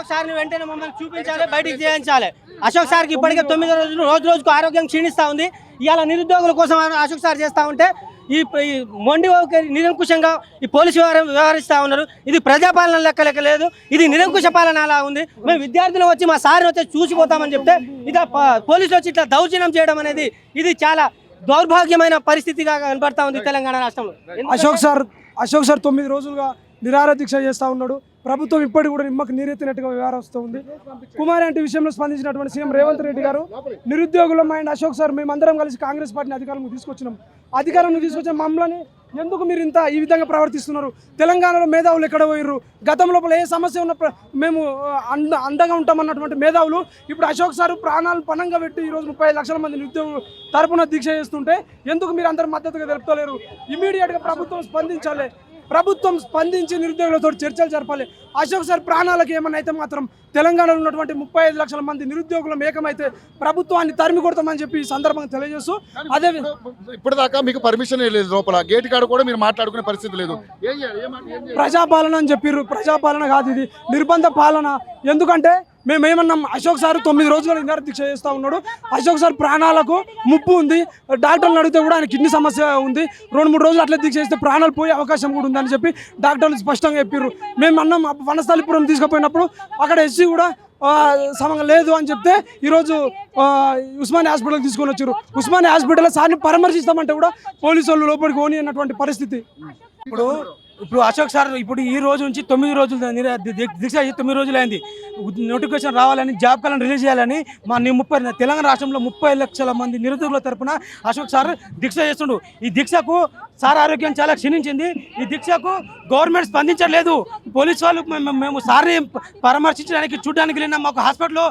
అశోక్ సార్ని వెంటనే మమ్మల్ని చూపించాలి, బయటికి చేయించాలి. అశోక్ సార్కి ఇప్పటికే 9 రోజులు రోజుకు ఆరోగ్యం క్షీణిస్తూ ఉంది. ఇవాళ నిరుద్యోగుల కోసం అశోక్ సార్ చేస్తూ ఉంటే ఈ మొండి నిరంకుశంగా ఈ పోలీసు వ్యవహరిస్తూ ఉన్నారు. ఇది ప్రజాపాలన లెక్క లేదు, ఇది నిరంకుశ పాలన అలా ఉంది. మేము విద్యార్థులు వచ్చి మా సార్ని వచ్చి చూసిపోతామని చెప్తే ఇట్లా పోలీసులు వచ్చి ఇట్లా దౌర్జన్యం చేయడం అనేది ఇది చాలా దౌర్భాగ్యమైన పరిస్థితిగా కనబడతా ఉంది తెలంగాణ రాష్ట్రంలో. అశోక్ సార్ 9 రోజులుగా నిరాహార దీక్ష చేస్తూ ఉన్నాడు. ప్రభుత్వం ఇప్పటికి కూడా నిమ్మకు నీరెత్తినట్టుగా వ్యవహరిస్తూ ఉంది. కుమార్ అంటే విషయంలో స్పందించినటువంటి సీఎం రేవంత్ రెడ్డి గారు, నిరుద్యోగుల మైండ్ అశోక్ సార్ మేమందరం కలిసి కాంగ్రెస్ పార్టీని అధికారంలో తీసుకొచ్చిన మమ్మల్ని ఎందుకు మీరు ఇంత ఈ విధంగా ప్రవర్తిస్తున్నారు? తెలంగాణలో మేధావులు ఎక్కడ పోయిర్రు? గతం లోపల ఏ సమస్య ఉన్న మేము అండగా ఉంటామన్నటువంటి మేధావులు ఇప్పుడు అశోక్ సార్ ప్రాణాలను పణంగా పెట్టి ఈరోజు 35 లక్షల మంది నిరుద్యోగులు తరపున దీక్ష చేస్తుంటే ఎందుకు మీరు అందరు మద్దతుగా తెలుపుతలేరు? ఇమీడియట్గా ప్రభుత్వం స్పందించాలి. ప్రభుత్వం స్పందించి నిరుద్యోగులతో చర్చలు జరపాలి. అశోక్ సార్ ప్రాణాలకు ఏమన్నా అయితే మాత్రం తెలంగాణలో ఉన్నటువంటి 35 లక్షల మంది నిరుద్యోగులం ఏకమైతే ప్రభుత్వాన్ని తరిమి కొడతామని చెప్పి ఈ సందర్భంగా తెలియజేస్తూ, అదే ఇప్పటిదాకా మీకు పర్మిషన్ లేదు, లోపల గేట్ కాడ కూడా మీరు మాట్లాడుకునే పరిస్థితి లేదు. ప్రజాపాలన అని చెప్పారు. ప్రజాపాలన కాదు, ఇది నిర్బంధ పాలన. ఎందుకంటే మేమేమన్నాం, అశోక్ సార్ 9 రోజులు నిరాహార దీక్ష చేస్తూ ఉన్నాడు. అశోక్ సార్ ప్రాణాలకు ముప్పు ఉంది. డాక్టర్లు అడిగితే కూడా ఆయన కిడ్నీ సమస్య ఉంది. 2-3 రోజులు అట్లా దీక్ష చేస్తే ప్రాణాలు పోయే అవకాశం కూడా ఉందని చెప్పి డాక్టర్లు స్పష్టంగా చెప్పారు. మేము అన్నాం వనస్థలిపురం తీసుకుపోయినప్పుడు అక్కడ ఎస్సీ కూడా సమంగా లేదు అని చెప్తే ఈరోజు ఉస్మానియా హాస్పిటల్కి తీసుకొని వచ్చారు. ఉస్మానియా హాస్పిటల్లో సార్ని పరామర్శిస్తామంటే కూడా పోలీసు వాళ్ళు లోపలికి పోని అన్నటువంటి పరిస్థితి. ఇప్పుడు అశోక్ సార్ ఇప్పుడు ఈ రోజు నుంచి 9 రోజులు దీక్ష 9 రోజులు అయింది. నోటిఫికేషన్ రావాలని, జాబ్ కాలం రిలీజ్ చేయాలని మా తెలంగాణ రాష్ట్రంలో 30 లక్షల మంది నిరుద్యోగుల తరపున అశోక్ సార్ దీక్ష చేస్తుండు. ఈ దీక్షకు సార్ ఆరోగ్యం చాలా క్షీణించింది. ఈ దీక్షకు గవర్నమెంట్ స్పందించలేదు. పోలీసు వాళ్ళు మేము సార్ని పరామర్శించడానికి చూడడానికి వెళ్ళినా మాకు హాస్పిటల్లో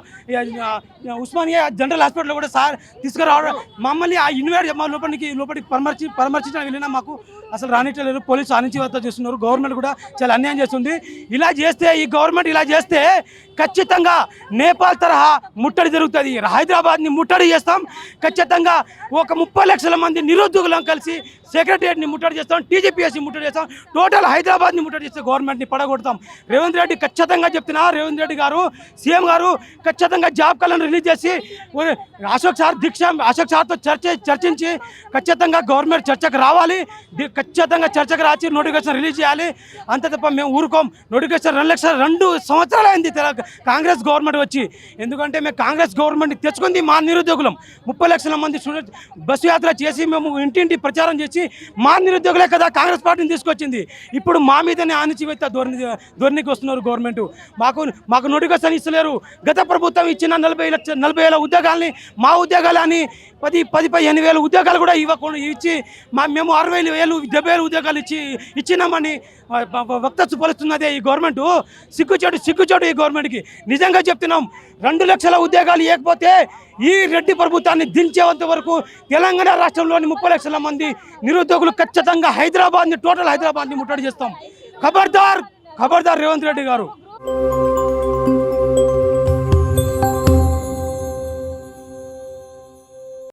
ఉస్మానియా జనరల్ హాస్పిటల్లో కూడా సార్ తీసుకురావడం మమ్మల్ని ఆ ఇన్వైట్ మా లోపలికి పరామర్శించడానికి వెళ్ళినా మాకు అసలు రానిట్లేదు. పోలీసు అణచివేత చేస్తున్నారు. గవర్నమెంట్ కూడా చాలా అన్యాయం చేస్తుంది. ఈ గవర్నమెంట్ ఇలా చేస్తే ఖచ్చితంగా నేపాల్ తరహా ముట్టడి జరుగుతుంది. హైదరాబాద్ని ముట్టడి చేస్తాం. ఖచ్చితంగా ఒక 30 లక్షల మంది నిరుద్యోగులను కలిసి సెక్రటరియట్ని ముట్టడి చేస్తాం, టీజీపీఎస్సీ ముట్టడి చేస్తాం, టోటల్ హైదరాబాద్ని ముట్టడి చేస్తే గవర్నమెంట్ని పడగొడతాం. రేవంత్ రెడ్డి ఖచ్చితంగా చెప్తున్నా, రేవంత్ రెడ్డి గారు సీఎం గారు ఖచ్చితంగా జాబ్ కాలను రిలీజ్ చేసి అశోక్ సార్తో చర్చించి ఖచ్చితంగా గవర్నమెంట్ చర్చకు రావాలి. ఖచ్చితంగా చర్చకు రాచి నోటిఫికేషన్ రిలీజ్ చేయాలి. అంతే తప్ప మేము ఊరుకోం. నోటిఫికేషన్ 2 సంవత్సరాలు అయింది కాంగ్రెస్ గవర్నమెంట్ వచ్చి. ఎందుకంటే మేము కాంగ్రెస్ గవర్నమెంట్ తెచ్చుకుంది మా నిరుద్యోగులం. 30 లక్షల మంది స్టూడెంట్స్ బస్సు యాత్ర చేసి మేము ఇంటింటి ప్రచారం చేసి మా నిరుద్యోగులే కదా కాంగ్రెస్ పార్టీని తీసుకొచ్చింది. ఇప్పుడు మా మీదనే అణచివేత ధోరణికి వస్తున్నారు గవర్నమెంట్. మాకు నోటిఫికేషన్ ఇస్తలేరు. గత ప్రభుత్వం ఇచ్చిన 40,000 ఉద్యోగాలని మా ఉద్యోగాలని 10-15 వేల ఉద్యోగాలు కూడా ఇచ్చి మేము 60,000 70,000 ఉద్యోగాలు ఇచ్చినామని వక్తచ్చు పలుస్తున్నదే ఈ గవర్నమెంట్. సిగ్గుచేటు ఈ గవర్నమెంట్కి. నిజంగా చెప్తున్నాం, 2 లక్షల ఉద్యోగాలు ఇవ్వకపోతే ఈ రెడ్డి ప్రభుత్వాన్ని దించేంత వరకు తెలంగాణ రాష్ట్రంలోని 30 లక్షల మంది నిరుద్యోగులు ఖచ్చితంగా టోటల్ హైదరాబాద్ని ముట్టడి చేస్తాం. ఖబర్దార్ రేవంత్ రెడ్డి గారు.